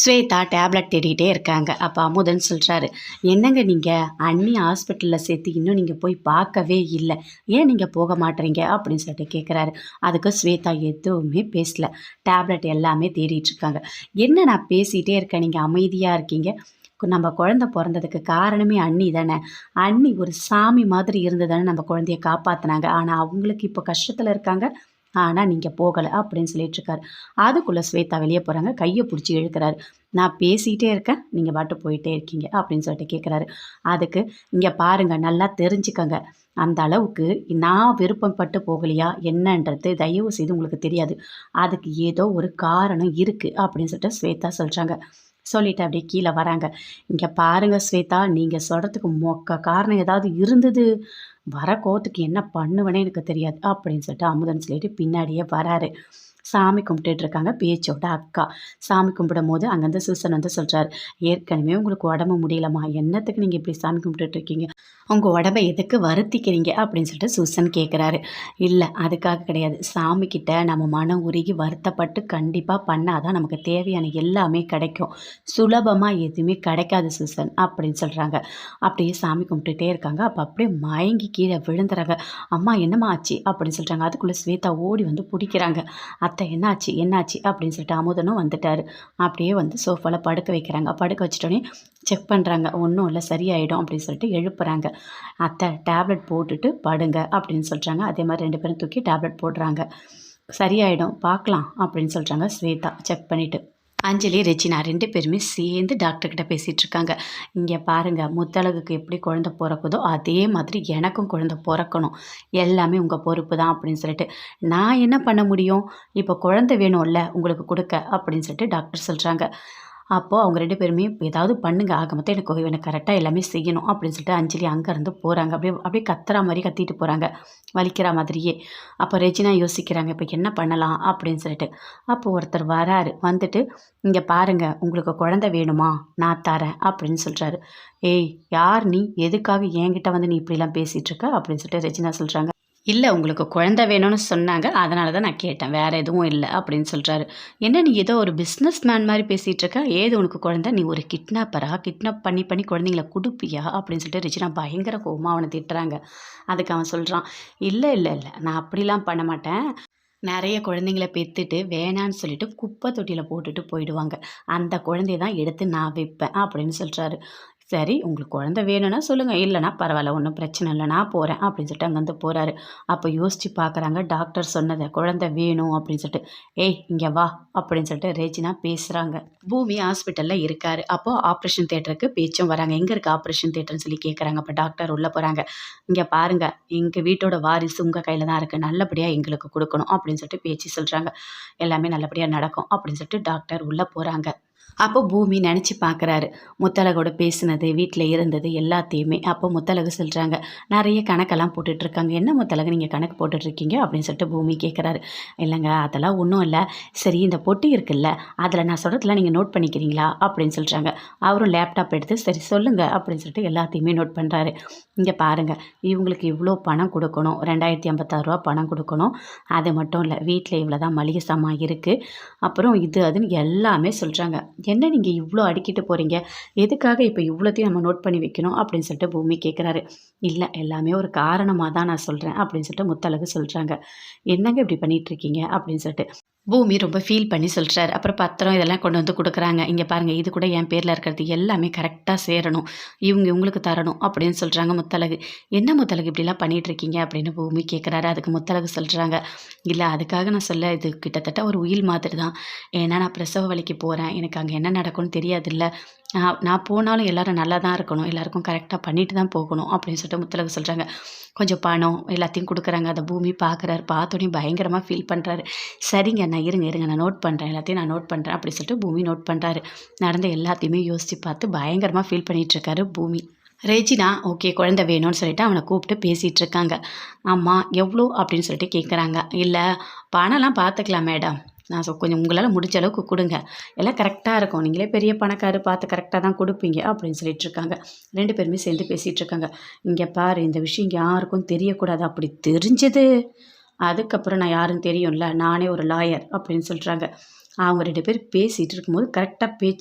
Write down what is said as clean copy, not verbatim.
Shweta tablet தேடிகிட்டே இருக்காங்க. அப்போ அமுதன் சொல்கிறாரு, என்னங்க நீங்கள் அண்ணி ஹாஸ்பிட்டலில் சேர்த்து இன்னும் நீங்கள் போய் பார்க்கவே இல்லை, ஏன் நீங்கள் போக மாட்டேறீங்க அப்படின்னு சொல்லிட்டு கேட்குறாரு. அதுக்கு ஸ்வேதா எதுவுமே பேசல, டேப்லெட் எல்லாமே தேடிட்டுருக்காங்க. என்ன நான் பேசிகிட்டே இருக்கேன், நீங்கள் அமைதியாக இருக்கீங்க. நம்ம குழந்தை பிறந்ததுக்கு காரணமே அண்ணி தானே. அண்ணி ஒரு சாமி மாதிரி இருந்து தானே நம்ம குழந்தைய காப்பாற்றினாங்க. ஆனால் அவங்களுக்கு இப்போ கஷ்டத்தில் இருக்காங்க, ஆனால் நீங்கள் போகலை அப்படின்னு சொல்லிட்டுருக்காரு. அதுக்குள்ளே ஸ்வேதா வெளியே போகிறாங்க, கையை பிடிச்சி இழுக்கிறாரு. நான் பேசிகிட்டே இருக்கேன், நீங்கள் பாட்டு போயிட்டே இருக்கீங்க அப்படின்னு சொல்லிட்டு கேட்குறாரு. அதுக்கு இங்கே பாருங்கள், நல்லா தெரிஞ்சுக்கங்க, அந்த அளவுக்கு நான் விருப்பப்பட்டு போகலையா என்னன்றது தயவு செய்து உங்களுக்கு தெரியாது. அதுக்கு ஏதோ ஒரு காரணம் இருக்குது அப்படின்னு சொல்லிட்டு ஸ்வேதா சொல்கிறாங்க. சொல்லிவிட்டு அப்படியே கீழே வராங்க. இங்கே பாருங்கள் ஸ்வேதா, நீங்கள் சொல்கிறதுக்கு காரணம் ஏதாவது இருந்தது, வர கோவத்துக்கு என்ன பண்ணுவேனே எனக்கு தெரியாது அப்படின்னு சொல்லிட்டு அமுதன் சொல்லிட்டு பின்னாடியே வராரு. சாமி கும்பிட்டுட்டு இருக்காங்க பேச்சோட அக்கா. சாமி கும்பிடும் போது அங்கேருந்து சூசன் வந்து சொல்கிறாரு, ஏற்கனவே உங்களுக்கு உடம்பு முடியலம்மா, என்னத்துக்கு நீங்கள் இப்படி சாமி கும்பிட்டுட்டு இருக்கீங்க, உங்கள் உடம்பை எதுக்கு வருத்திக்கிறீங்க அப்படின்னு சொல்லிட்டு சூசன் கேட்குறாரு. இல்லை அதுக்காக கிடையாது, சாமிக்கிட்ட நம்ம மனம் உருகி வருத்தப்பட்டு கண்டிப்பாக பண்ணாதான் நமக்கு தேவையான எல்லாமே கிடைக்கும், சுலபமாக எதுவுமே கிடைக்காது சூசன் அப்படின்னு சொல்கிறாங்க. அப்படியே சாமி கும்பிட்டுட்டே இருக்காங்க. அப்போ அப்படியே மயங்கி கீழே விழுந்துறாங்க. அம்மா என்னம்மா ஆச்சு அப்படின்னு சொல்கிறாங்க. அதுக்குள்ளே ஸ்வேதா ஓடி வந்து பிடிக்கிறாங்க. அத்தை என்னாச்சு என்னாச்சு அப்படின்னு சொல்லிட்டு அமுதனும் வந்துட்டார். அப்படியே வந்து சோஃபாவில் படுக்க வைக்கிறாங்க. படுக்க வச்சிட்டோன்னே செக் பண்ணுறாங்க. ஒன்றும் இல்லை, சரியாயிடும் அப்படின்னு சொல்லிட்டு எழுப்புறாங்க. அத்தை டேப்லெட் போட்டுட்டு படுங்க அப்படின்னு சொல்கிறாங்க. அதே மாதிரி 2 பேரும் தூக்கி டேப்லெட் போடுறாங்க. சரியாயிடும் பார்க்கலாம் அப்படின்னு சொல்கிறாங்க ஸ்வேதா செக் பண்ணிவிட்டு. அஞ்சலி ரெஜினா 2 பேருமே சேர்ந்து டாக்டர்கிட்ட பேசிகிட்டு இருக்காங்க. இங்கே பாருங்கள், முத்தழகுக்கு எப்படி குழந்தை பிறக்குதோ அதே மாதிரி எனக்கும் குழந்தை பிறக்கணும், எல்லாமே உங்கள் பொறுப்பு தான் அப்படின்னு சொல்லிட்டு. நான் என்ன பண்ண முடியும், இப்போ குழந்தை வேணும்ல உங்களுக்கு கொடுக்க அப்படின்னு சொல்லிட்டு டாக்டர் சொல்கிறாங்க. அப்போது அவங்க 2 பேருமே ஏதாவது பண்ணுங்க, ஆக மொத்தம் எனக்கு கரெக்டாக எல்லாமே செய்யணும் அப்படின்னு சொல்லிட்டு அஞ்சலி அங்கேருந்து போகிறாங்க. அப்படியே அப்படியே கத்துற மாதிரி கத்திட்டு போகிறாங்க, வலிக்கிற மாதிரியே. அப்போ ரெஜினா யோசிக்கிறாங்க, இப்போ என்ன பண்ணலாம் அப்படின்னு சொல்லிட்டு. அப்போ ஒருத்தர் வராரு, வந்துட்டு இங்கே பாருங்கள், உங்களுக்கு குழந்தை வேணுமா, நான் தரேன் அப்படின்னு சொல்கிறாரு. ஏய் யார் நீ, எதுக்காக என்கிட்ட வந்து நீ இப்படிலாம் பேசிகிட்டு இருக்க அப்படின்னு சொல்லிட்டு ரெஜினா சொல்கிறாங்க. இல்லை உங்களுக்கு குழந்தை வேணும்னு சொன்னாங்க, அதனால தான் நான் கேட்டேன், வேறு எதுவும் இல்லை அப்படின்னு சொல்கிறாரு. என்ன நீ ஏதோ ஒரு பிஸ்னஸ் மேன் மாதிரி பேசிகிட்டு இருக்க, ஏது உனக்கு குழந்தை, நீ ஒரு கிட்னாப்பரா, கிட்னாப் பண்ணி பண்ணி குழந்தைங்கள கொடுப்பியா அப்படின்னு சொல்லிட்டு ரெஜினா பயங்கர கோவமாக அவனை திட்டுறாங்க. அதுக்கு அவன் சொல்கிறான், இல்லை இல்லை இல்லை, நான் அப்படிலாம் பண்ண மாட்டேன், நிறைய குழந்தைங்கள பெற்றுட்டு வேணான்னு சொல்லிட்டு குப்பை தொட்டியில் போட்டுட்டு போயிடுவாங்க, அந்த குழந்தைய தான் எடுத்து நான் வைப்பேன் அப்படின்னு சொல்கிறாரு. சரி உங்களுக்கு குழந்தை வேணும்னா சொல்லுங்கள், இல்லைனா பரவாயில்ல, ஒன்றும் பிரச்சனை இல்லை, நான் போகிறேன் அப்படின்னு சொல்லிட்டு அங்கேருந்து போகிறாரு. அப்போ யோசித்து பார்க்குறாங்க, டாக்டர் சொன்னதை குழந்தை வேணும் அப்படின்னு சொல்லிட்டு. ஏய் இங்கே வா அப்படின்னு சொல்லிட்டு ரெஜினா பேசுகிறாங்க. பூமி ஹாஸ்பிட்டலில் இருக்கார். அப்போது ஆப்ரேஷன் தேட்டருக்கு பேச்சும் வராங்க. எங்கே இருக்குது ஆப்ரேஷன் தேட்டர்னு சொல்லி கேட்குறாங்க. அப்போ டாக்டர் உள்ளே போகிறாங்க. இங்கே பாருங்கள், எங்கள் வீட்டோட வாரிசு உங்கள் கையில் தான் இருக்குது, நல்லபடியாக எங்களுக்கு கொடுக்கணும் அப்படின்னு சொல்லிட்டு பேச்சு சொல்கிறாங்க. எல்லாமே நல்லபடியாக நடக்கும் அப்படின்னு சொல்லிட்டு டாக்டர் உள்ளே போகிறாங்க. அப்போ பூமி நினச்சி பார்க்குறாரு, முத்தழகோட பேசினது, வீட்டில் இருந்தது எல்லாத்தையுமே. அப்போ முத்தழகு சொல்கிறாங்க, நிறைய கணக்கெல்லாம் போட்டுட்ருக்காங்க, என்ன முத்தழகு நீங்கள் கணக்கு போட்டுட்ருக்கீங்க அப்படின்னு சொல்லிட்டு பூமி கேட்குறாரு. இல்லைங்க அதெல்லாம் ஒன்றும் இல்லை, சரி இந்த பொட்டி இருக்குல்ல, அதில் நான் சொல்கிறதுலாம் நீங்கள் நோட் பண்ணிக்கிறீங்களா அப்படின்னு சொல்கிறாங்க. அவரும் லேப்டாப் எடுத்து சரி சொல்லுங்கள் அப்படின்னு சொல்லிட்டு எல்லாத்தையுமே நோட் பண்ணுறாரு. இங்கே பாருங்கள், இவங்களுக்கு இவ்வளோ பணம் கொடுக்கணும், 2056 ரூபா பணம் கொடுக்கணும், அது மட்டும் இல்லை வீட்டில் இவ்வளோ தான் மளிகை சாமான் இருக்குது, அப்புறம் இது அதுன்னு எல்லாமே சொல்கிறாங்க. என்ன நீங்கள் இவ்வளோ அடுக்கிட்டு போகிறீங்க, எதுக்காக இப்போ இவ்வளோத்தையும் நம்ம நோட் பண்ணி வைக்கணும் அப்படின்னு சொல்லிட்டு பூமி கேட்குறாரு. இல்லை எல்லாமே ஒரு காரணமாக தான் நான் சொல்கிறேன் அப்படின்னு சொல்லிட்டு முத்தழகு சொல்கிறாங்க. என்னங்க இப்படி பண்ணிகிட்ருக்கீங்க அப்படின்னு சொல்லிட்டு பூமி ரொம்ப ஃபீல் பண்ணி சொல்கிறாரு. அப்புறம் பத்திரம் இதெல்லாம் கொண்டு வந்து கொடுக்குறாங்க. இங்கே பாருங்கள், இது கூட என் பேரில் இருக்கிறது எல்லாமே கரெக்டாக சேரணும், இவங்களுக்கு தரணும் அப்படின்னு சொல்கிறாங்க முத்தழகு. என்ன முத்தழகு இப்படிலாம் பண்ணிகிட்ருக்கீங்க அப்படின்னு பூமி கேட்குறாரு. அதுக்கு முத்தழகு சொல்கிறாங்க, இல்லை அதுக்காக நான் சொல்ல, இது கிட்டத்தட்ட ஒரு உயில் மாதிரி தான், ஏன்னா நான் பிரசவ வலிக்கு போகிறேன், எனக்கு அங்கே என்ன நடக்கும்னு தெரியாதுல்ல, நான் போனாலும் எல்லோரும் நல்லா தான் இருக்கணும், எல்லாருக்கும் கரெக்டாக பண்ணிட்டு தான் போகணும் அப்படின்னு சொல்லிட்டு முத்தழகு சொல்கிறாங்க. கொஞ்சம் பணம் எல்லாத்தையும் கொடுக்குறாங்க. அதை பூமி பார்க்குறாரு. பார்த்தோன்னே பயங்கரமாக ஃபீல் பண்ணுறாரு. சரிங்க நான் இருங்க நான் நோட் பண்ணுறேன், எல்லாத்தையும் நான் நோட் பண்ணுறேன் அப்படி சொல்லிட்டு பூமி நோட் பண்ணுறாரு. நடந்த எல்லாத்தையுமே யோசித்து பார்த்து பயங்கரமாக ஃபீல் பண்ணிகிட்ருக்காரு பூமி. ரெஜினா ஓகே குழந்தை வேணும்னு சொல்லிட்டு அவனை கூப்பிட்டு பேசிகிட்டு இருக்காங்க. அம்மா எவ்வளோ அப்படின்னு சொல்லிட்டு கேட்குறாங்க. இல்லை பணம்லாம் பார்த்துக்கலாம் மேடம், நான் கொஞ்சம் உங்களால் முடிஞ்ச அளவுக்கு கொடுங்க, எல்லாம் கரெக்டாக இருக்கும், நீங்களே பெரிய பணக்காரு, பார்த்து கரெக்டாக தான் கொடுப்பீங்க அப்படின்னு சொல்லிட்டு இருக்காங்க. 2 பேருமே சேர்ந்து பேசிகிட்டு இருக்காங்க. இங்கே பாரு, இந்த விஷயம் யாருக்கும் தெரியக்கூடாது, அப்படி தெரிஞ்சது அதுக்கப்புறம் நான் யாருன்னு தெரியும்ல, நானே ஒரு லாயர் அப்படின்னு சொல்கிறாங்க. அவங்க 2 பேர் பேசிகிட்டு இருக்கும்போது கரெக்டாக பேச்சு